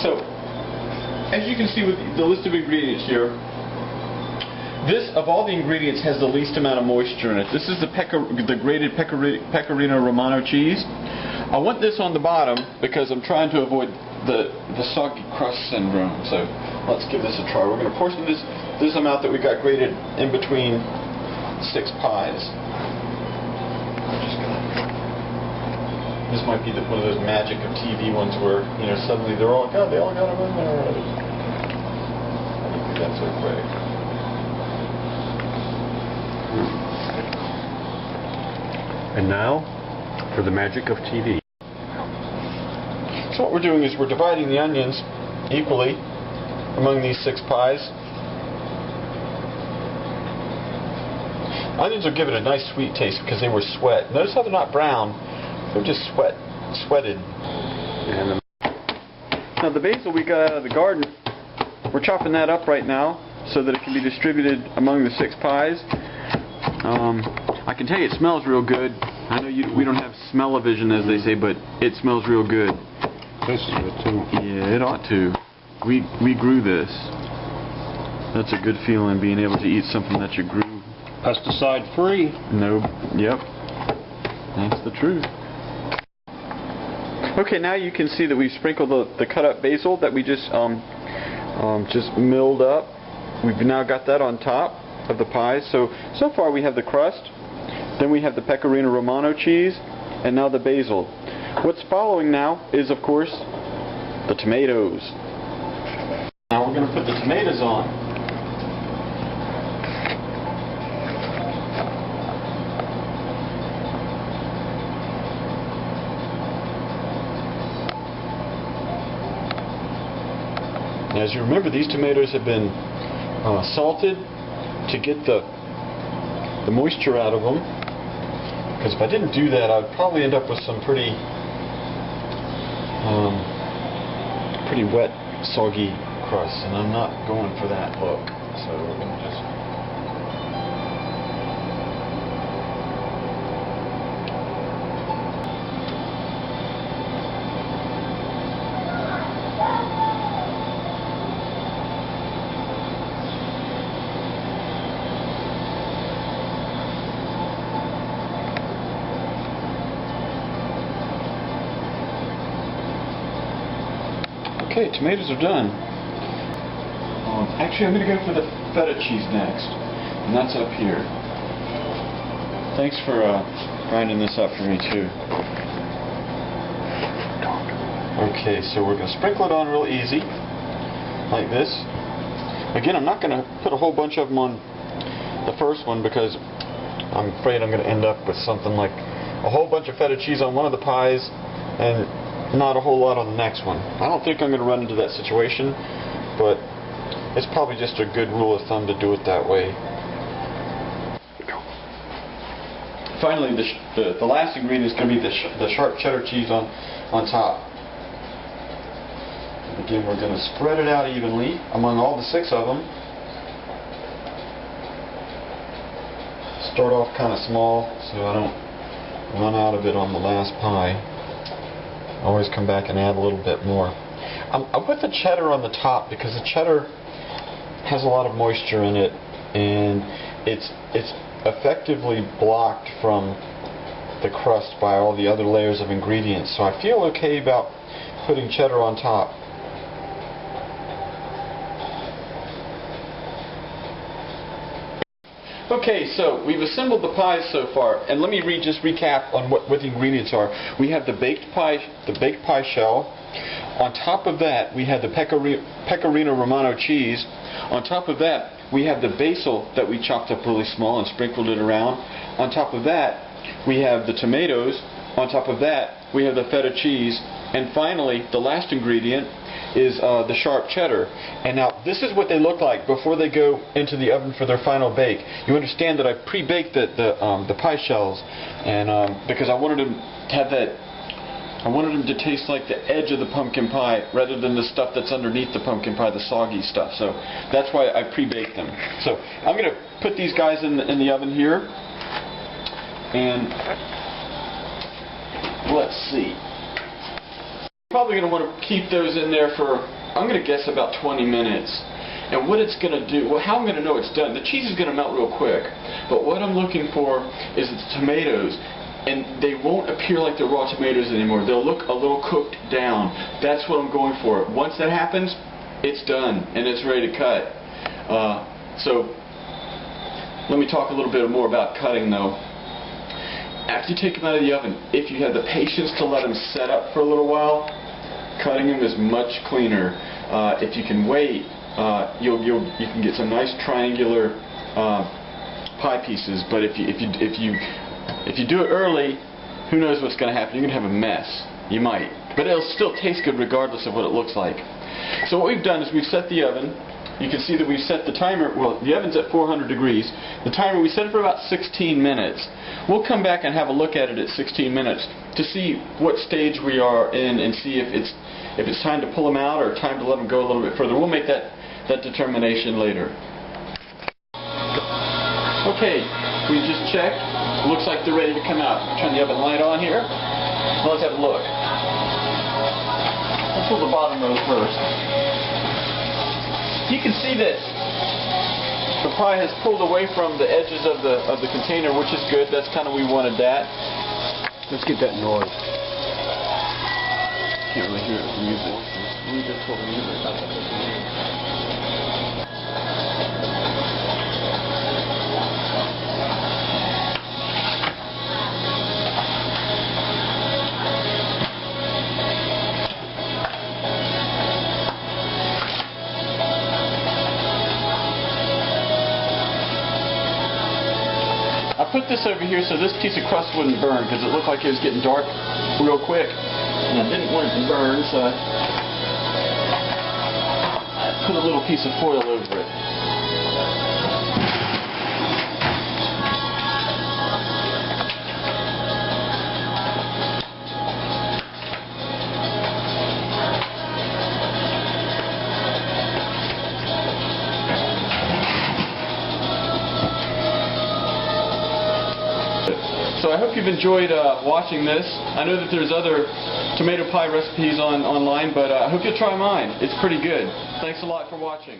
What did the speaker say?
So, as you can see with the list of ingredients here, this, of all the ingredients, has the least amount of moisture in it. This is the grated Pecorino Romano cheese. I want this on the bottom because I'm trying to avoid the soggy crust syndrome. So let's give this a try. We're going to portion this amount that we got grated in between 6 pies. This might be one of those magic of TV ones where, you know, suddenly they all got them in there already. I don't think that's okay. And now, for the magic of TV. So what we're doing is we're dividing the onions equally among these 6 pies. Onions will give it a nice sweet taste because they were sweat. Notice how they're not brown, they're just sweated. And now the basil we got out of the garden, we're chopping that up right now so that it can be distributed among the 6 pies. I can tell you it smells real good. I know we don't have smell-o-vision, as they say, but it smells real good. This is good too. Yeah, it ought to. We grew this. That's a good feeling, being able to eat something that you grew. Pesticide free. No. Yep. That's the truth. Okay, now you can see that we've sprinkled the cut up basil that we just milled up. We've now got that on top of the pies. So far we have the crust, then we have the Pecorino Romano cheese, and now the basil. What's following now is, of course, the tomatoes. Now we're going to put the tomatoes on. Now, as you remember, these tomatoes have been salted to get the moisture out of them, because if I didn't do that, I'd probably end up with some pretty wet, soggy crust, and I'm not going for that look. So we're going to just Okay, tomatoes are done. Actually, I'm going to go for the feta cheese next, and that's up here. Thanks for grinding this up for me too. Okay, so we're going to sprinkle it on real easy, like this. Again, I'm not going to put a whole bunch of them on the first one because I'm afraid I'm going to end up with something like a whole bunch of feta cheese on one of the pies and not a whole lot on the next one. I don't think I'm going to run into that situation, but it's probably just a good rule of thumb to do it that way. Finally, the last ingredient is going to be the sharp cheddar cheese on top. Again, we're going to spread it out evenly among all the 6 of them. Start off kind of small so I don't run out of it on the last pie. Always come back and add a little bit more. I put the cheddar on the top because the cheddar has a lot of moisture in it, and it's effectively blocked from the crust by all the other layers of ingredients. So I feel okay about putting cheddar on top. Okay, so we've assembled the pies so far, and let me just recap on what the ingredients are. We have the baked pie shell. On top of that, we have the Pecorino Romano cheese. On top of that, we have the basil that we chopped up really small and sprinkled it around. On top of that, we have the tomatoes. On top of that, we have the feta cheese. And finally, the last ingredient is the sharp cheddar. And now, this is what they look like before they go into the oven for their final bake. You understand that I pre-baked the pie shells, and because I wanted them to have that. I wanted them to taste like the edge of the pumpkin pie rather than the stuff that's underneath the pumpkin pie, the soggy stuff. So that's why I pre-baked them. So I'm going to put these guys in the oven here, and let's see. Probably going to want to keep those in there for, I'm going to guess, about 20 minutes. And what it's going to do, well, how I'm going to know it's done, the cheese is going to melt real quick. But what I'm looking for is the tomatoes. And they won't appear like the raw tomatoes anymore. They'll look a little cooked down. That's what I'm going for. Once that happens, it's done and it's ready to cut. So let me talk a little bit more about cutting though. After you take them out of the oven, if you have the patience to let them set up for a little while, cutting them is much cleaner. If you can wait, you can get some nice triangular pie pieces. But if you do it early, who knows what's going to happen? You're going to have a mess. You might, but it'll still taste good regardless of what it looks like. So what we've done is we've set the oven. You can see that we've set the timer. Well, the oven's at 400 degrees. The timer we set it for about 16 minutes. We'll come back and have a look at it at 16 minutes to see what stage we are in and see if it's time to pull them out or time to let them go a little bit further. We'll make that determination later. Okay, we just checked. Looks like they're ready to come out. Turn the oven light on here. Let's have a look. Let's pull the bottom row first. You can see that the pie has pulled away from the edges of the container, which is good. That's kind of, we wanted that. Let's get that noise. Can't really hear it with the music. We just told the music. I put this over here so this piece of crust wouldn't burn because it looked like it was getting dark real quick and I didn't want it to burn, so I put a little piece of foil over it. So I hope you've enjoyed watching this. I know that there's other tomato pie recipes online, but I hope you'll try mine. It's pretty good. Thanks a lot for watching.